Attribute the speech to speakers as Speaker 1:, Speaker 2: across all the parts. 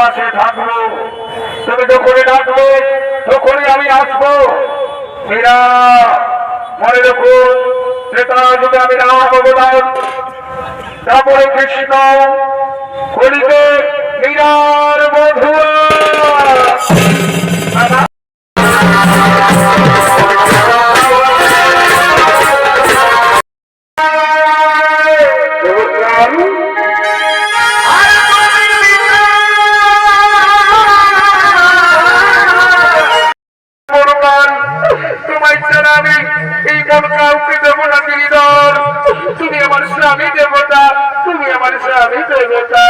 Speaker 1: পাশে থাকবো। তুমি যখনই ডাকবে তখনই আমি আসবো। মীরা, মনে রাখুন, ত্রেতা যুগে আমি রাম অবদান, তারপরে কৃষ্ণ, কলিতে মীরার বধূয়া। তোমায় ছাড়া আমি এই মন কাউকে দেবো না গিরিধর। তুমি আমার স্বামী দেবতা, তুমি আমার স্বামী দেবতা।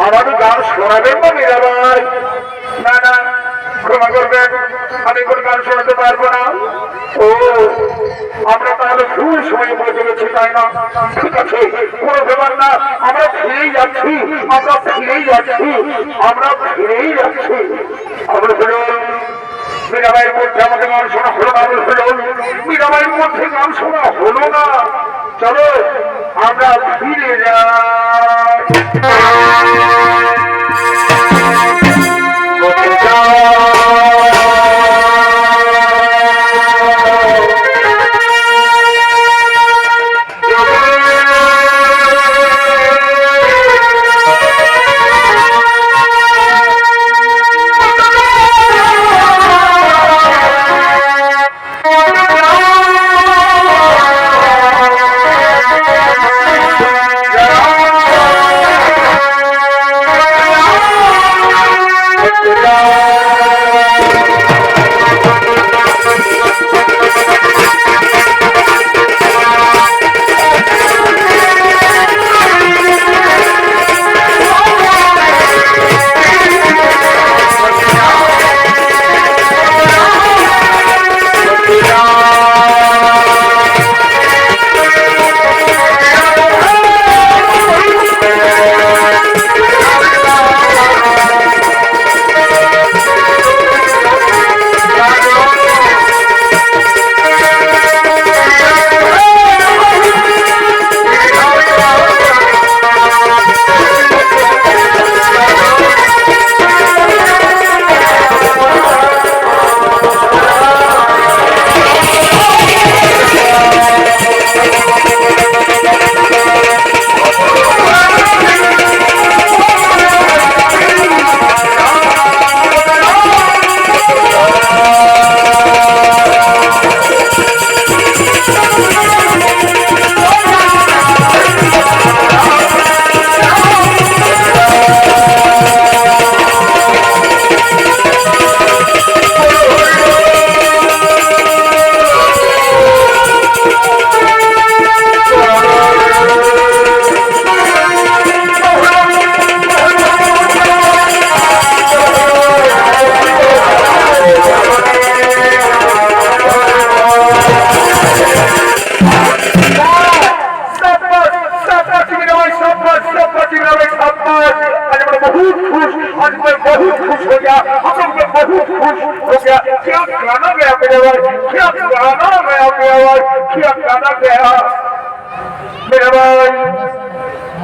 Speaker 1: আমাকে গান শোনাবেন না মীরাবাই? না না, ক্ষমা করবেন, আমি কোন গান শোনাতে পারবো না। ও, আমরা তাহলে ভুল সময় পৌঁছে গেছি, তাই না? ঠিক আছে, কোনো ব্যাপার না, আমরা ফিরেই যাচ্ছি, আমরা ফিরেই যাচ্ছি, আমরা ফিরেই যাচ্ছি। আমরা ফিরুন, মীরাবাইয়ের মধ্যে আমাকে গান শোনা হলো না, ফিরুন, মীরাবাইয়ের মধ্যে গান শোনা হলো না। চলো আমরা ফিরে যাই।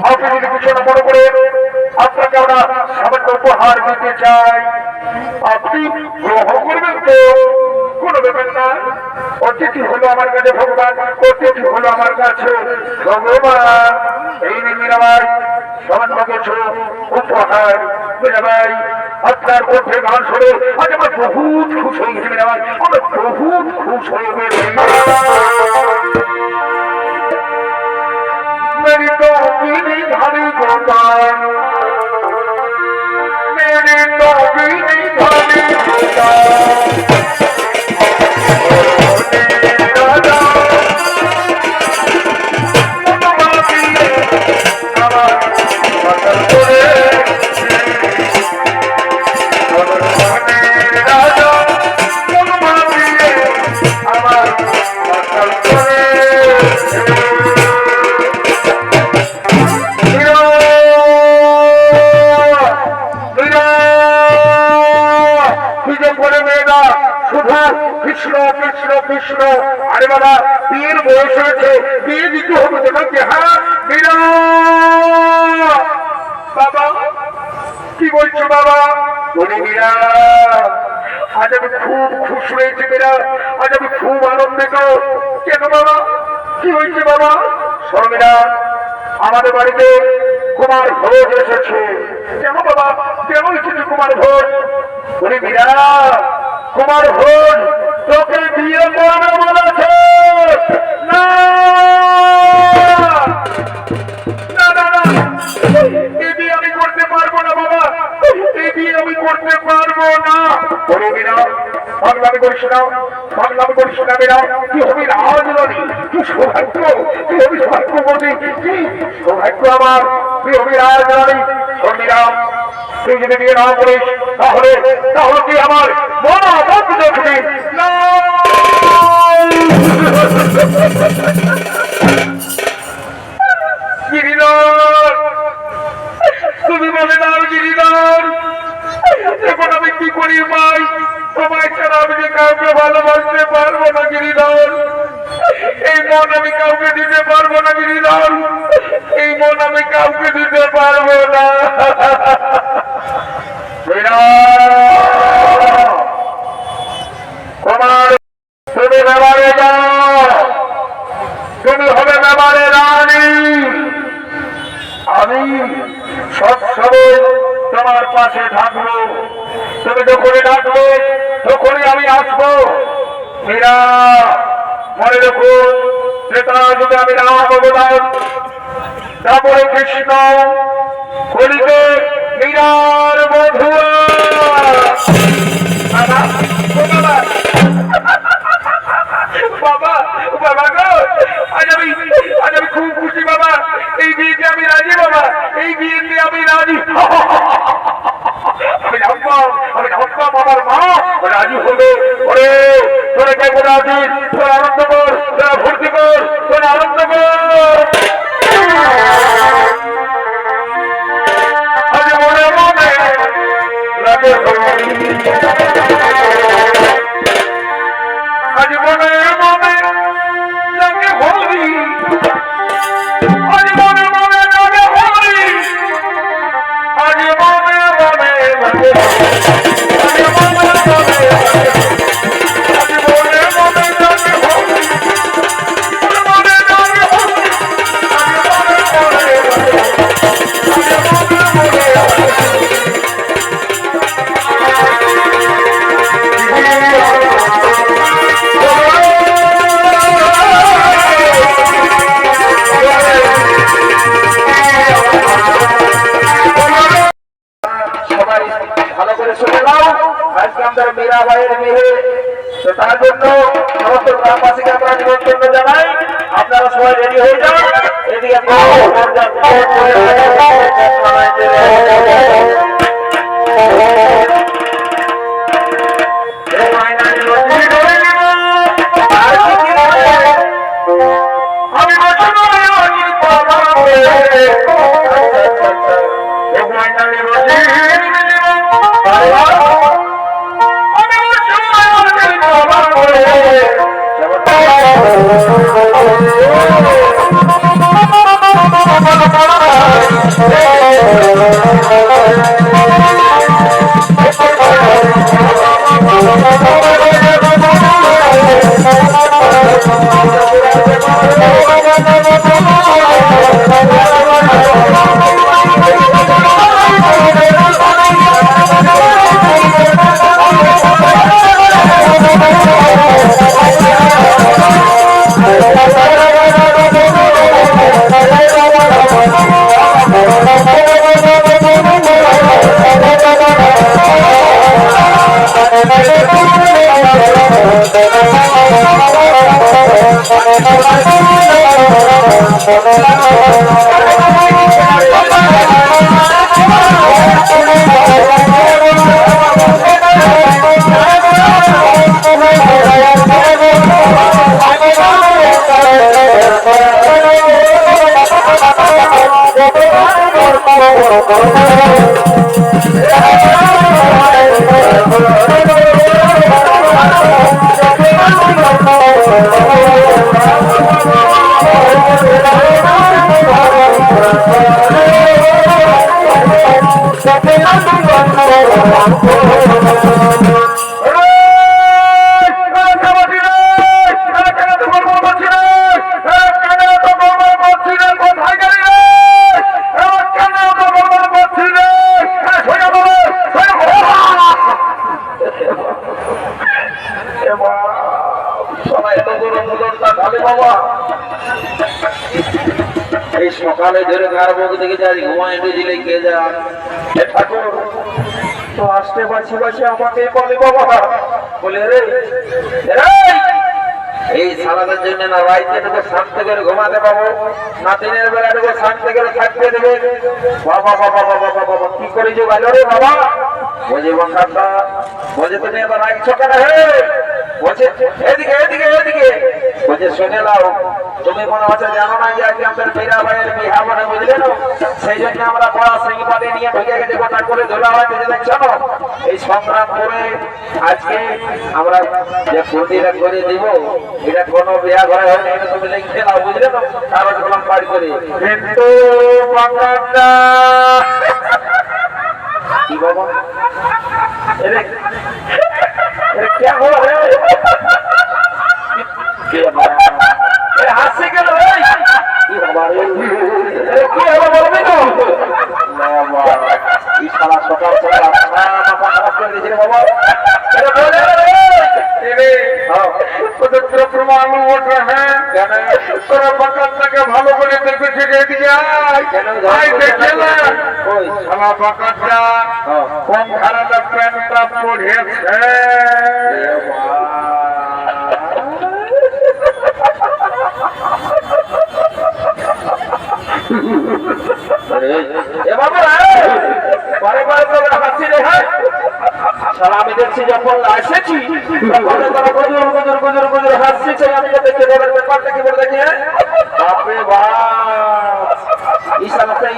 Speaker 1: আপনি যদি কিছু না মনে করে আপনাকে আমরা সামান্য উপহার দিতে চাই, আপনি গ্রহণ করবেন তো? কোনো ব্যাপার না, অতিথি হলো আমার কাছে ভগবান, অতিথি হলো আমার কাছে ভগবান। এই মীরাবাই সামান্য কিছু উপহার। মীরাবাই আপনার মধ্যে গান শুনে আজ আমার বহুত খুশি হয়ে গেছে। মীরাবাই আমরা বহুত খুশ হয়ে গেছি। मेरी तो बीनी भारी गोपाल, मेरी तो बीनी भारी गोपाल, কৃষ্ণ কৃষ্ণ কৃষ্ণ। আরে বাবা, বিয়ের বয়স হয়েছে, বিয়ে দিতে হবে তোমাকে। হ্যাঁ মীরা, বাবা কি বলছো বাবা? বলি মীরা, আজ আমি খুব খুশি হয়েছি মীরা, আজ আমি খুব আনন্দিত। কেন বাবা, কি হয়েছে বাবা? শোনো মীরা, আমাদের বাড়িতে কুমার ভোজ এসেছে। কেন বাবা, কেন এসেছে কুমার ভোজ? বলি মীরা, কুমার ভোজ তোকে বিয়ে করবে বলেছে। না না না না, এই বিয়ে আমি করতে পারবো না বাবা, এই বিয়ে আমি করতে পারবো না। বলো মীরা, পাগলামি করিস না, পাগলামি করিস না মীরা। তুই হবি রাজরানী, তুই সৌভাগ্য, তুই হবি সৌভাগ্যবতী, কি সৌভাগ্য আমার, তুই হবি রাজরানী। মীরা তুই যদি বিয়ে না করিস তাহলে তাহলে তুই আমার মরা বন্ধু দেখবি না। গিরিধর, তুমি বলে দাও গিরিধর, এখন আমি কি করি ভাই? তোমায় ছাড়া আমি যে কাউকে ভালোবাসতে পারবো না গিরিধর। এই মন আমি কাউকে দিতে পারবো না গিরিধর, এই মন আমি কাউকে দিতে পারবো না। তোমার তুমি ব্যাপারে যাও, তুমি হবে ব্যাপারে রানী। আমি সবসময় তোমার পাশে থাকবো, তুমি যখনই ডাকবে তখনই আমি আসবো। মীরা মনে রেখো, সেটা যদি আমি রাম অবদান, তারপরে কৃষ্ণ কলিতে মীরার বধুয়া। বাবা বাবা গো, আজ আমি খুব খুশি বাবা, এই বিয়েতে আমি রাজি বাবা, এই বিয়েতে আমি রাজি। আমি ভাবতাম আমার মা রাজি হবে। ওরে তোরা কে করে আছিস, তোরা আনন্দ কর, তোরা ভর্তি কর, তোরা আনন্দ কর। আজ মনে মনে লাগে, আজ মনে মনে লাগে হরি, আজ মনে মনে লাগে হরি, আজ মনে মনে লাগে, আজ মনে মনে লাগে, আজ মনে মনে লাগে হরি, আজ মনে লাগে হরি, আজ মনে মনে লাগে, আজ মনে মনে লাগে। সবাই ভালো করে শুনে নাও, আজকে আমাদের মীরা ভাইয়ের মেয়ে, তো তার জন্য সমস্ত গ্রামবাসীকে আমরা নিমন্ত্রণ জানাই। আপনারা সবাই রেডি হয়ে যান। এদিকে সকালে ধরে কার মুখ দেখে যাই ঘুমায় দিলে কে যায় ঠাকুর তো আসতে বাঁচি বাঁচি আমাকে বলে বাবা বলে রে এই সালাদের জন্য না রাইতে থেকে শান্তি করে ঘুমাতে পাবো না দিনের বেলা থেকে শান্তি করে থাকতে দেবে বাবা বাবা বাবা বাবা কি করে
Speaker 2: যোগাইল রে বাবা। বলছে বঙ্গাটা, বলছে তুমি এবার রাখছো কেন হে? বলছে এদিকে এদিকে এদিকে। বলছে শুনে নাও, তুমি মনে হচ্ছে জানো না যে আজকে আমাদের মীরা ভাইয়ের বিহা মানে, বুঝলে না? সেই জন্য আমরা বড় সিংপাতি নিয়ে ঢুকে গেছি, গোটা করে ধরা হয়। দেখছো না এই সংগ্রাম করে আজকে আমরা যে ফুটিটা করে দিব, এটা কোনো বিয়া ঘরে হয় না, এটা তুমি লিখে নাও, বুঝলে না? কাগজ কলম পাড়ি করে।
Speaker 1: কিন্তু বাংলাটা
Speaker 2: কি বাবা এরে क्या हो रहा है? हाथ से क्या हो रहा है? क्या हो बोलबे तो इस साला सकाल सकाल माथा खराब कर दिए बाबा। अरे बोले रे
Speaker 1: পবিত্র প্রমাণ ওঠে হ্যাঁ তোরা বাকাতটা ভালো করে দেখেছে এদিকে আয় দেখে না শালা বাকাতটা কোন ধারাটা প্যান্টটা পড়েছে।
Speaker 2: এ বাবা বারে বারে তো হাসি রে। হ্যাঁ আমি দেখছি যখন এসেছি তখন তারা গজর গজর গজর গজর হাসছে। আমি দেখে বলার ব্যাপারটা কি বলে দেখি। বাপরে বাপ ঈশান সেই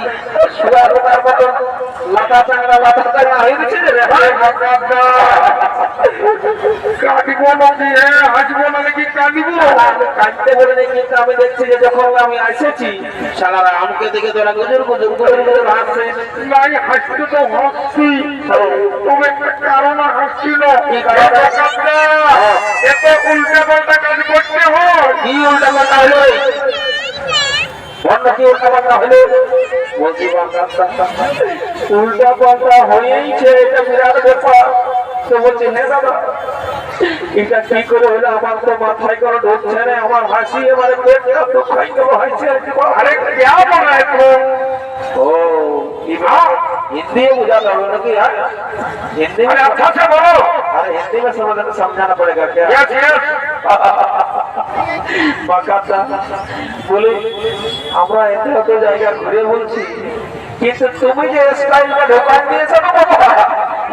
Speaker 2: শুয়ার রোগার মতো লাতা চাংড়া হয়ে গেছে রে।
Speaker 1: কাঁদিব না দিয়ে হাসবো না নাকি কাঁদিব?
Speaker 2: কাঁদতে বলে নেই, কিন্তু আমি দেখছি যে যখন আমি এসেছি সালারা আমাকে দেখে তোরা গজর গজর গজর গজর হাসছে।
Speaker 1: নাই হাসতে তো হাসছি, তবে একটা কারণ হাসছিল। এত উল্টা পাল্টা কাজ করতে হয়।
Speaker 2: কি উল্টা পাল্টা হলো? বন্ধ কি উল্টা পাল্টা হলো? বলছি উল্টা পাল্টা হয়েইছে, এটা বিরাট ব্যাপার। তো বলছি হ্যাঁ দাদা এটা কি করে হলো? আমার তো মাথায় করে ঢুকছে না, আমার হাসি এবারে পেটটা তো খাই গেল হাসি।
Speaker 1: আরে क्या बोल रहा है तू?
Speaker 2: ओ हिंदी में बुझा लो ना कि यार हिंदी में
Speaker 1: अच्छा से बोलो।
Speaker 2: अरे हिंदी में समझाना पड़ेगा क्या?
Speaker 1: यस यस
Speaker 2: বাকাটা বলে আমরা এত জায়গা ঘুরে বলছি, কিন্তু তুমি যে স্টাইলটা ঢোকান দিয়েছো না বাবা,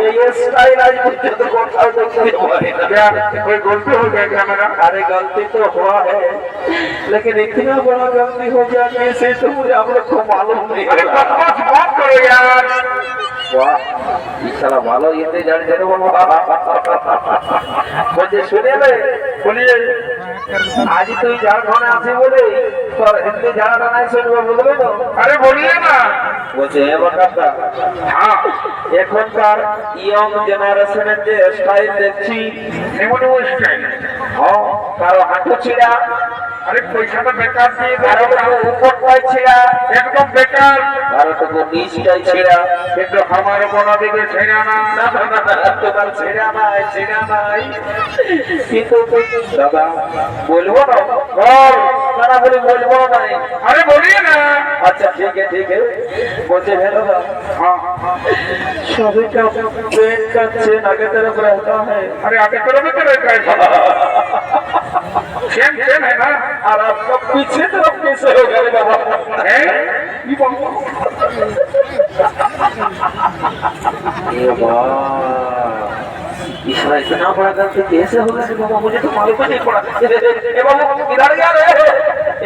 Speaker 2: এই স্টাইল আজ পর্যন্ত কোথাও দেখতে পাই না।
Speaker 1: क्या कोई गलती हो गया क्या मेरा?
Speaker 2: अरे गलती तो हुआ है, लेकिन इतना बड़ा गलती हो गया कि इसे तो मुझे हम लोग को मालूम नहीं।
Speaker 1: अरे बकवास मत करो यार।
Speaker 2: वाह ये साला ভালো ইতে জানি জানো বাবা। বলছে শুনে রে, বলিয়ে आज তুই ঝাড়খণ্ডে আছিস বলে তোর হিন্দি জানাটা নাই শুনবো, বুঝলে তো?
Speaker 1: अरे बोलिए ना।
Speaker 2: বলছে এ বাকাটা
Speaker 1: हाँ
Speaker 2: এখনকার ইয়ং জেনারেশনের যে স্টাইল দেখছি,
Speaker 1: एमन वो स्टाइल।
Speaker 2: হ্যাঁ কারো হাঁটু ছিঁড়া,
Speaker 1: अरे पैसा तो बेकार दिए
Speaker 2: কারো উপর পাই ছিঁড়া,
Speaker 1: एकदम बेकार।
Speaker 2: কারো তো নিচটাই ছিঁড়া।
Speaker 1: কিন্তু हमारे कोना दिखे छेड़ा ना।
Speaker 2: তোমার ছেড়া নাই ছেড়া নাই, কিন্তু দাদা বলবো না বল না বলে বলবো না।
Speaker 1: अरे बोलिए ना।
Speaker 2: अच्छा ठीक है बोलते हैं दादा।
Speaker 1: हाँ
Speaker 2: सभी का पेट का चेन आगे तरफ रहता है
Speaker 1: अरे आगे तरफ भी तो रहता है। सेम सेम है ना।
Speaker 2: और आपका पीछे तरफ कैसे हो गया बाबा?
Speaker 1: है
Speaker 2: ये इसरा इतना बड़ा गलती कैसे हो गया बाबा? मुझे तो मालूम ही नहीं पड़ा। ए बाबू इधर गया रे,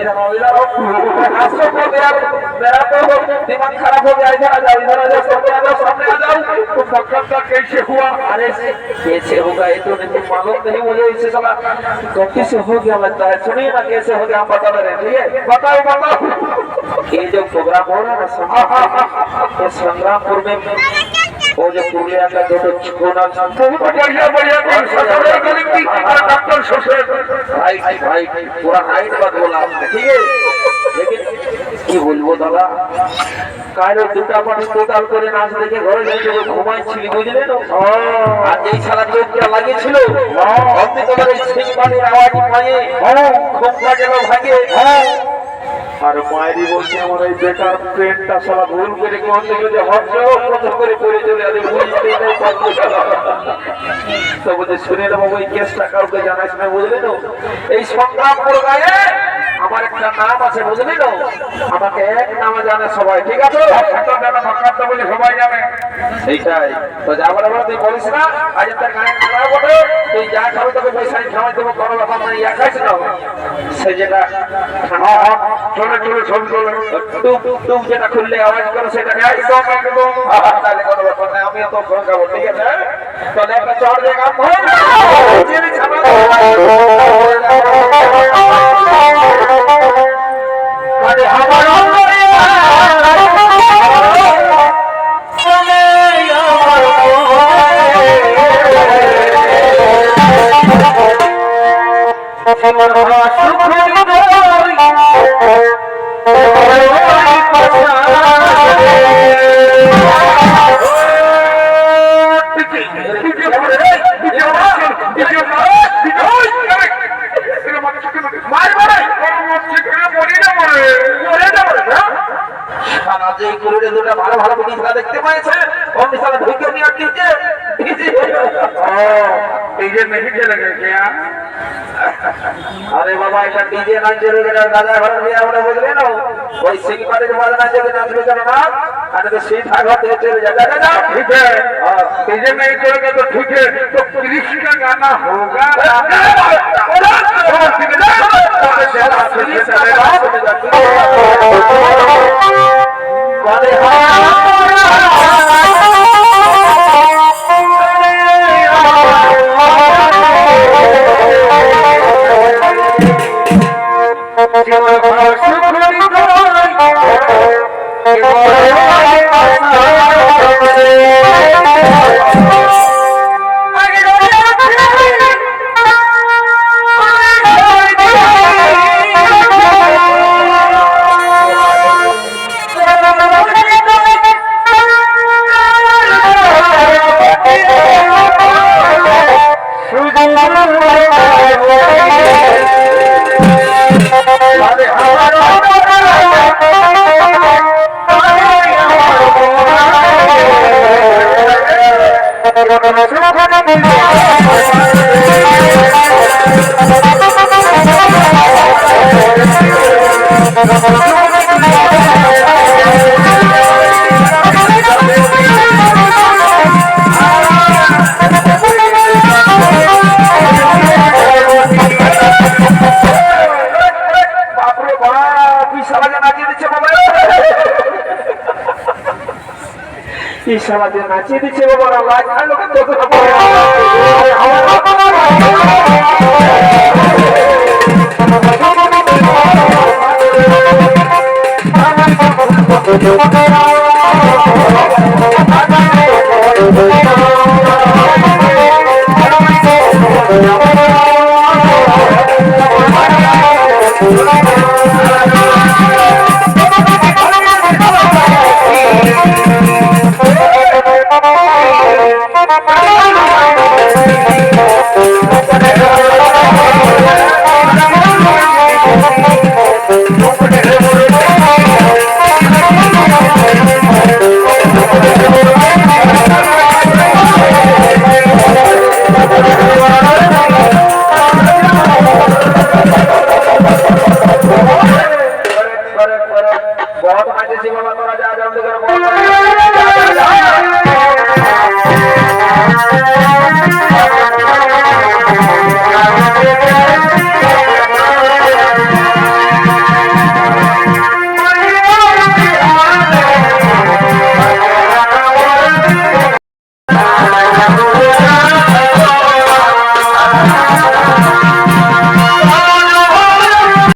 Speaker 2: इधर आओ आसो को यार, मेरा तो दिमाग खराब हो गया। इधर आ जाओ सामने आ जाओ।
Speaker 1: तो बकरा का कैसे हुआ?
Speaker 2: अरे कैसे होगा ये तो नहीं मालूम नहीं मुझे। इससे साला गलती से हो गया लगता है। सुनिए ना कैसे हो गया, हम बता रहे हैं। ठीक है
Speaker 1: बताओ बताओ।
Speaker 2: ये जो प्रोग्राम हो रहा है ना ये संग्रामपुर में, वो जो पुरुलिया का जो कोना
Speaker 1: बढ़िया बढ़िया डॉक्टर
Speaker 2: राइट पूरा राइट बात बोला आपने। ठीक है लेकिन কি বলবো দাদা, কারো দুটা পানি টোটাল করে নাচ দেখে ঘরে যাইতে ঘুমাইছিলি, বুঝলে না? আর যেই শালা চোখটা লাগিয়েছিল অমনি তোমার এই সেই পানির আওয়াজ পায়ে ঘুমটা গেল ভাগে। আর মায়েরই বলছে আমার এই বেকার ট্রেনটা শালা ভুল করে কোন দিকে যে হচ্ছে কত করে পড়ে চলে আরে বুঝতেই নেই কত গেল। তো বলছে শুনে না বাবু এই কেসটা কাউকে জানাস না, বুঝলে তো? এই সংগ্রামপুর গায়ে আমার একটা নাম আছে বুঝলি তো, আমাকে এক নামে জানে সবাই, ঠিক আছে?
Speaker 1: বলে সবাই জানে।
Speaker 2: সেইটাই তো, যাবার এবার তুই বলিস না আজ তার গায়ে খারাপ বটে, তুই যা খাবি তোকে পয়সায় খাওয়াই দেবো, কোনো ব্যাপার নাই, ইয়া খাইস না সে যেটা
Speaker 1: চলে চলে সব চলে
Speaker 2: টুক টুক যেটা খুললে আওয়াজ করে সেটা খাই, তাহলে কোনো ব্যাপার নাই, আমিও তো ফোন খাবো, ঠিক আছে? তাহলে একটা চড় দিয়ে কাম ধর ভালো ভালো জিনিসটা দেখতে পাইছে অমনি সালা ঢুকে নিয়ে দিচ্ছে।
Speaker 1: এই যে মেহে চলে গেছে।
Speaker 2: আরে বাবা এটা ডিজে নাচ চলে গেল, দাদা ঘরে নিয়ে আমরা বুঝলে না ওই সিংপাতে যে বাজনা চলে নাচবে কেন না, আর তো सीधा घर से चले जा दादा।
Speaker 1: ठीक है, डीजे नहीं चलेगा तो ठीक है, तो कृष का गाना होगा।
Speaker 2: সমাজে নাচিয়ে দিচ্ছে বাবা, লাইট লোকের
Speaker 1: Thank you.